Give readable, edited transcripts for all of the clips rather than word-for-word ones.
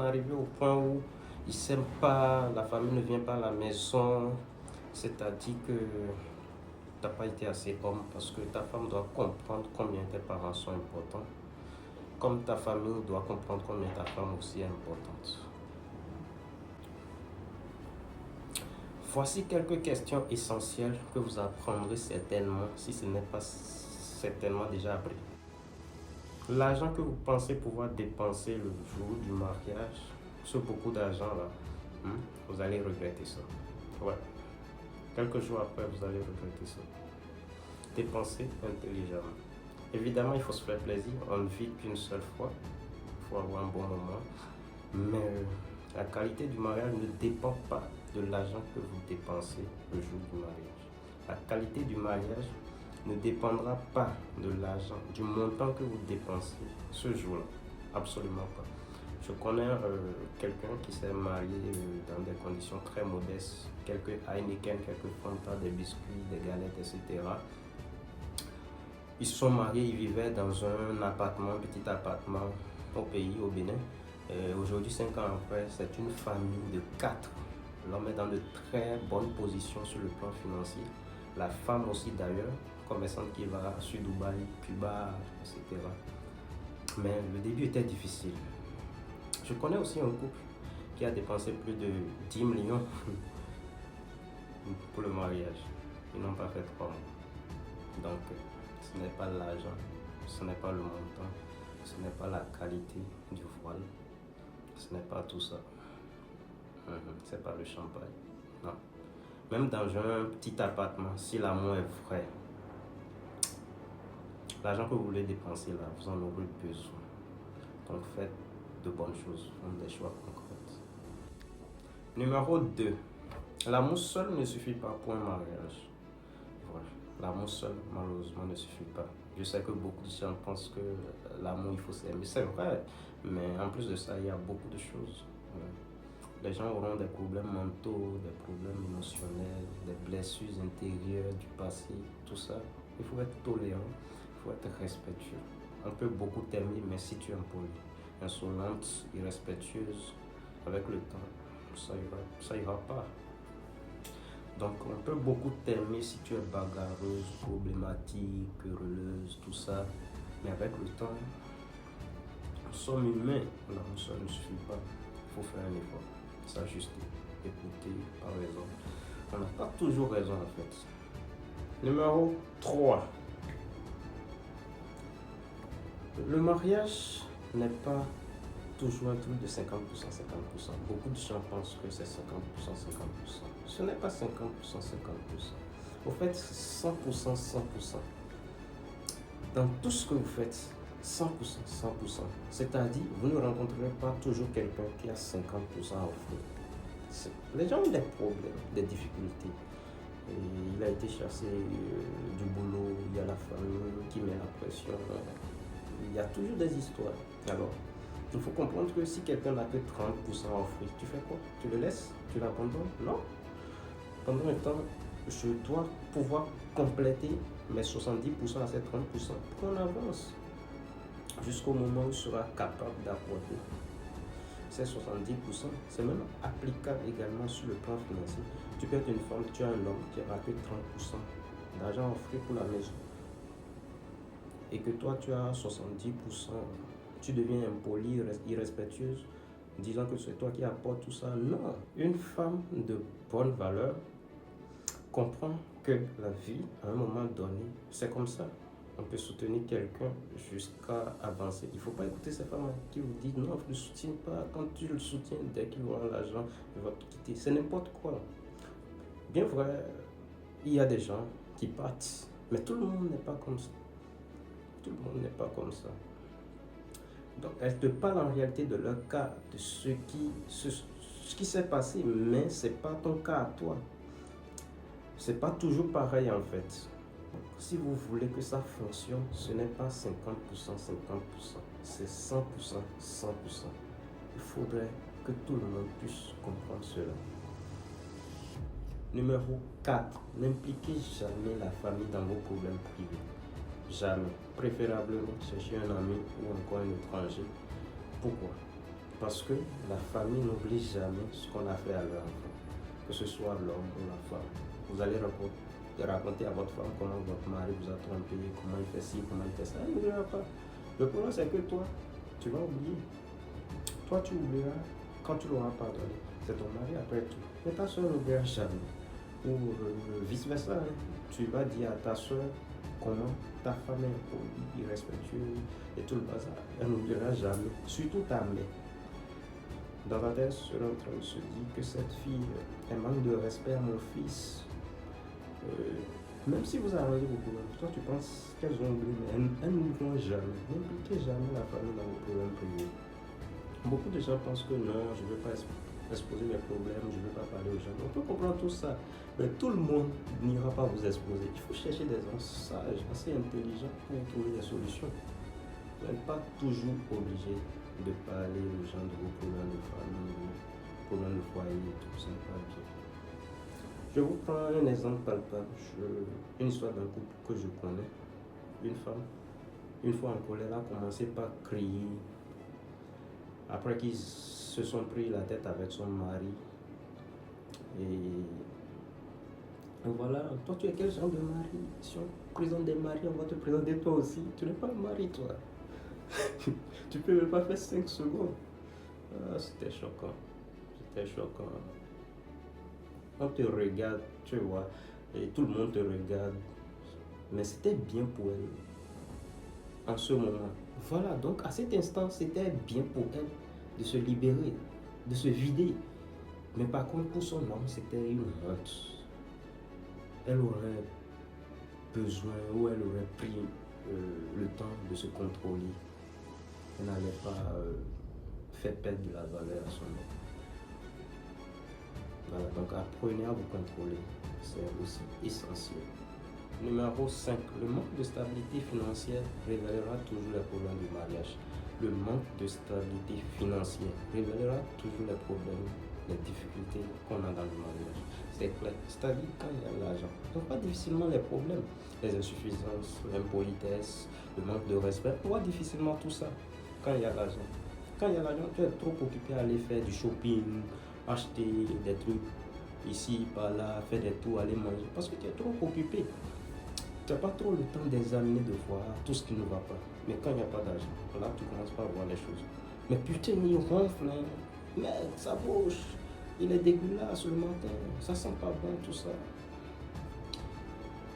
arrivé au point où ils ne s'aiment pas, la famille ne vient pas à la maison, c'est-à-dire que tu n'as pas été assez homme parce que ta femme doit comprendre combien tes parents sont importants, comme ta famille doit comprendre combien ta femme aussi est importante. Voici quelques questions essentielles que vous apprendrez certainement, si ce n'est pas certainement déjà appris. L'argent que vous pensez pouvoir dépenser le jour du mariage, ce beaucoup d'argent là, vous allez regretter ça. Ouais. Quelques jours après, vous allez regretter ça. Dépensez intelligemment. Évidemment, il faut se faire plaisir. On ne vit qu'une seule fois. Il faut avoir un bon moment. Mais la qualité du mariage ne dépend pas de l'argent que vous dépensez le jour du mariage. La qualité du mariage ne dépendra pas de l'argent, du montant que vous dépensez ce jour-là. Absolument pas. Je connais quelqu'un qui s'est marié dans des conditions très modestes. Quelques Heineken, quelques Fanta, des biscuits, des galettes, etc. Ils se sont mariés, ils vivaient dans un appartement, un petit appartement au pays, au Bénin. Aujourd'hui, 5 ans après, c'est une famille de 4. L'homme est dans de très bonnes positions sur le plan financier. La femme aussi d'ailleurs, commerçante qui va sur Dubaï, Cuba, etc. Mais le début était difficile. Je connais aussi un couple qui a dépensé plus de 10 millions pour le mariage. Ils n'ont pas fait 3 mois. Donc, ce n'est pas l'argent, ce n'est pas le montant, ce n'est pas la qualité du voile, ce n'est pas tout ça. C'est pas le champagne. Non. Même dans un petit appartement, si l'amour est vrai, l'argent que vous voulez dépenser là, vous en aurez besoin. Donc faites de bonnes choses, faites des choix concrets. Numéro 2. L'amour seul ne suffit pas pour un mariage. Voilà. L'amour seul, malheureusement, ne suffit pas. Je sais que beaucoup de gens pensent que l'amour, il faut s'aimer. C'est vrai, mais en plus de ça, il y a beaucoup de choses. Les gens auront des problèmes mentaux, des problèmes émotionnels, des blessures intérieures du passé, tout ça. Il faut être tolérant, il faut être respectueux. On peut beaucoup t'aimer, mais si tu es impoli, insolente, irrespectueuse, avec le temps, ça ira pas. Donc on peut beaucoup t'aimer si tu es bagarreuse, problématique, querelleuse, tout ça. Mais avec le temps, nous sommes humains. Non, ça ne suffit pas. Il faut faire un effort, s'ajuster, écouter, par raison. On n'a pas toujours raison en fait. Numéro 3. Le mariage n'est pas toujours un truc de 50%, 50%. Beaucoup de gens pensent que c'est 50%, 50%. Ce n'est pas 50%, 50%. Au fait, 100%, 100%. Dans tout ce que vous faites, 100%, 100%. C'est-à-dire, vous ne rencontrerez pas toujours quelqu'un qui a 50% à offrir. Les gens ont des problèmes, des difficultés. Et il a été chassé du boulot, il y a la famille qui met la pression. Il y a toujours des histoires. Alors, il faut comprendre que si quelqu'un n'a que 30% à offrir, tu fais quoi? Tu le laisses? Tu l'abandonnes? Non. Pendant un temps, je dois pouvoir compléter mes 70% à ces 30% pour qu'on avance. Jusqu'au moment où tu seras capable d'apporter ces 70%. C'est même applicable également sur le plan financier. Tu peux être une femme, tu as un homme qui n'a que 30% d'argent à offrir pour la maison. Et que toi tu as 70%, tu deviens impolie, irrespectueuse, disant que c'est toi qui apportes tout ça. Non, une femme de bonne valeur comprend que la vie, à un moment donné, c'est comme ça. On peut soutenir quelqu'un jusqu'à avancer. Il ne faut pas écouter ces femmes qui vous disent non, je ne le soutiens pas. Quand tu le soutiens, dès qu'il aura l'argent, il va te quitter. C'est n'importe quoi. Bien vrai, il y a des gens qui partent, mais tout le monde n'est pas comme ça. Tout le monde n'est pas comme ça. Donc, elle te parle en réalité de leur cas, de ce qui s'est passé, mais ce n'est pas ton cas à toi. C'est pas toujours pareil en fait. Donc, si vous voulez que ça fonctionne, ce n'est pas 50%, 50%, c'est 100%, 100%. Il faudrait que tout le monde puisse comprendre cela. Numéro 4. N'impliquez jamais la famille dans vos problèmes privés. Jamais. Préférablement chercher un ami ou encore un étranger. Pourquoi? Parce que la famille n'oublie jamais ce qu'on a fait à leur enfant, que ce soit l'homme ou la femme. Vous allez raconter à votre femme comment votre mari vous a trompé, comment il fait ci, comment il fait ça. Elle n'oubliera pas. Le problème, c'est que toi, tu vas oublier. Toi, tu oublieras quand tu l'auras pardonné. C'est ton mari après tout. Mais ta soeur n'oubliera jamais. Ou vice-versa. Hein. Tu vas dire à ta soeur comment ta femme est polie, irrespectueuse et tout le bazar. Elle n'oubliera jamais. Surtout ta mère. Dans ta tête, elle est en train de se dire que cette fille, elle manque de respect à mon fils. Même si vous arrangez vos problèmes, toi tu penses qu'elles ont oublié, mais elles n'oublieront jamais. N'impliquez jamais la famille dans vos problèmes privés. Beaucoup de gens pensent que non, je ne veux pas exposer mes problèmes, je ne veux pas parler aux gens. On peut comprendre tout ça, mais tout le monde n'ira pas vous exposer. Il faut chercher des gens sages, assez intelligents pour trouver des solutions. Vous n'êtes pas toujours obligé de parler aux gens de vos problèmes de famille, problèmes de foyer et tout, ça n'est pas bien. Je vous prends un exemple palpable, une histoire d'un couple que je connais. Une femme, une fois en colère, a commencé par crier. Après qu'ils se sont pris la tête avec son mari. Et voilà, toi tu es quel genre de mari? Si on présente des maris, on va te présenter toi aussi. Tu n'es pas le mari, toi. Tu peux même pas faire 5 secondes. Ah, c'était choquant. C'était choquant. On te regarde, tu vois, et tout le monde te regarde. Mais c'était bien pour elle en ce moment. Voilà, donc à cet instant, c'était bien pour elle de se libérer, de se vider. Mais par contre, pour son homme, c'était une honte. Elle aurait besoin ou elle aurait pris le temps de se contrôler. Elle n'allait pas faire perdre de la valeur à son homme. Voilà, donc apprenez à vous contrôler, c'est aussi essentiel. Numéro 5, le manque de stabilité financière révélera toujours les problèmes du mariage. Le manque de stabilité financière révélera toujours les problèmes, les difficultés qu'on a dans le mariage. C'est clair, c'est-à-dire quand il y a l'argent, on voit difficilement les problèmes, les insuffisances, l'impolitesse, le manque de respect, on voit difficilement tout ça quand il y a l'argent. Quand il y a l'argent, tu es trop occupé à aller faire du shopping, acheter des trucs ici, par là, faire des tours, aller manger, parce que tu es trop occupé. Tu n'as pas trop le temps d'examiner, de voir tout ce qui ne va pas. Mais quand il n'y a pas d'argent, là tu commences pas à voir les choses. Mais putain, il ronfle, hein. Merde, ça bouge, il est dégueulasse le matin, ça sent pas bon tout ça.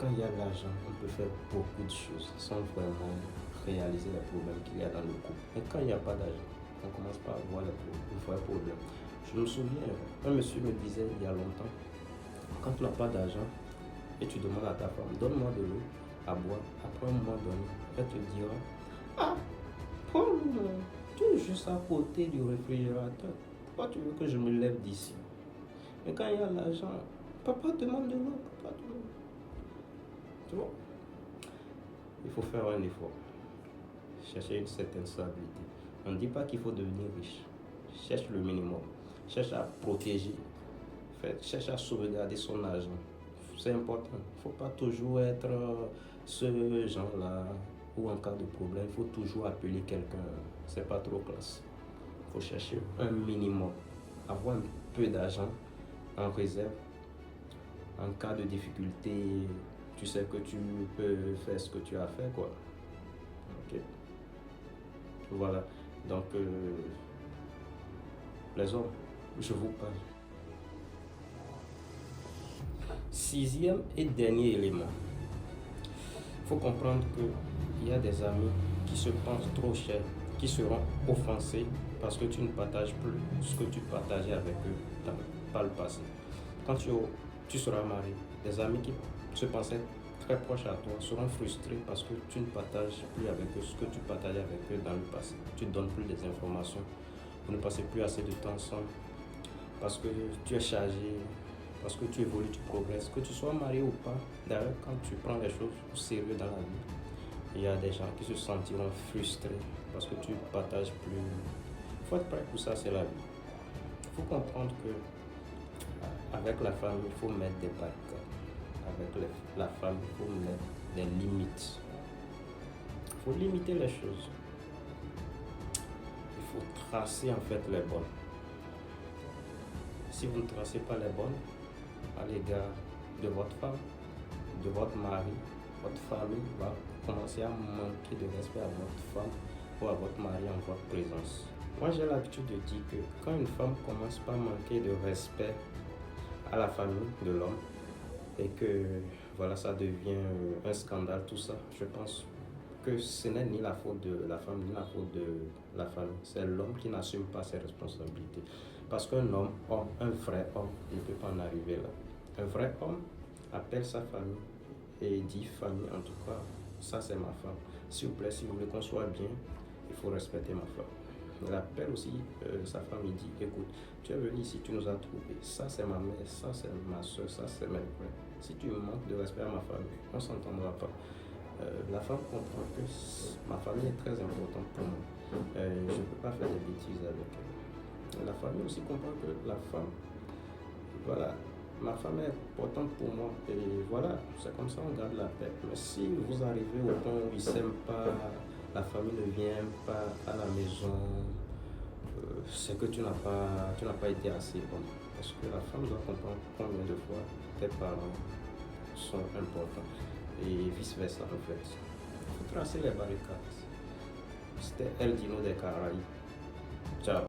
Quand il y a de l'argent, on peut faire beaucoup de choses sans vraiment réaliser les problèmes qu'il y a dans le couple. Mais quand il n'y a pas d'argent, on commence pas à voir les vrais problèmes. Je me souviens, un monsieur me disait il y a longtemps, quand tu n'as pas d'argent et tu demandes à ta femme, donne-moi de l'eau à boire, après un moment donné, elle te dira, ah, Paul, tu es juste à côté du réfrigérateur, pourquoi tu veux que je me lève d'ici? Mais quand il y a l'argent, papa demande de l'eau, papa demande. Tu vois? Il faut faire un effort, chercher une certaine stabilité. On ne dit pas qu'il faut devenir riche, cherche le minimum. Cherche à protéger, cherche à sauvegarder son argent. C'est important. Il ne faut pas toujours être ce genre-là où en cas de problème, il faut toujours appeler quelqu'un. C'est pas trop classe. Il faut chercher un minimum. Avoir un peu d'argent en réserve. En cas de difficulté, tu sais que tu peux faire ce que tu as fait, quoi. Ok. Voilà. Donc, les hommes, je vous parle. 6e et dernier élément. Il faut comprendre qu'il y a des amis qui se pensent trop chers, qui seront offensés parce que tu ne partages plus ce que tu partageais avec eux par le passé. Quand tu seras marié, des amis qui se pensaient très proches à toi seront frustrés parce que tu ne partages plus avec eux ce que tu partageais avec eux dans le passé. Tu ne donnes plus des informations, vous ne passez plus assez de temps ensemble parce que tu es chargé, parce que tu évolues, tu progresses, que tu sois marié ou pas. D'ailleurs, quand tu prends les choses au sérieux dans la vie, il y a des gens qui se sentiront frustrés parce que tu ne partages plus. Il faut être prêt pour ça, c'est la vie. Il faut comprendre que avec la femme, il faut mettre des barrières. Avec la femme, il faut mettre des limites. Il faut limiter les choses. Il faut tracer en fait les bonnes. Si vous ne tracez pas les bonnes à l'égard de votre femme, de votre mari, votre famille va commencer à manquer de respect à votre femme ou à votre mari en votre présence. Moi, j'ai l'habitude de dire que quand une femme commence par manquer de respect à la famille de l'homme et que voilà, ça devient un scandale, tout ça, je pense que ce n'est ni la faute de la femme ni la faute de la famille. C'est l'homme qui n'assume pas ses responsabilités. Parce qu'un homme, un vrai homme, ne peut pas en arriver là. Un vrai homme appelle sa famille et dit famille, en tout cas, ça c'est ma femme. S'il vous plaît, si vous voulez qu'on soit bien, il faut respecter ma femme. Il appelle aussi sa femme, il dit, écoute, tu es venu ici, tu nous as trouvés, ça c'est ma mère, ça c'est ma soeur, ça c'est mes frères. Si tu manques de respect à ma famille, on ne s'entendra pas. La femme comprend que ma famille est très importante pour moi. Je ne peux pas faire des bêtises avec elle. La famille aussi comprend que la femme, voilà, ma femme est importante pour moi. Et voilà, c'est comme ça on garde la paix. Mais si vous arrivez au point où ils ne s'aiment pas, la famille ne vient pas à la maison, c'est que tu n'as pas été assez bonne. Parce que la femme doit comprendre combien de fois tes parents sont importants. Et vice-versa en fait. Il faut tracer les barricades. C'était El Dino des Caraïbes. Ciao.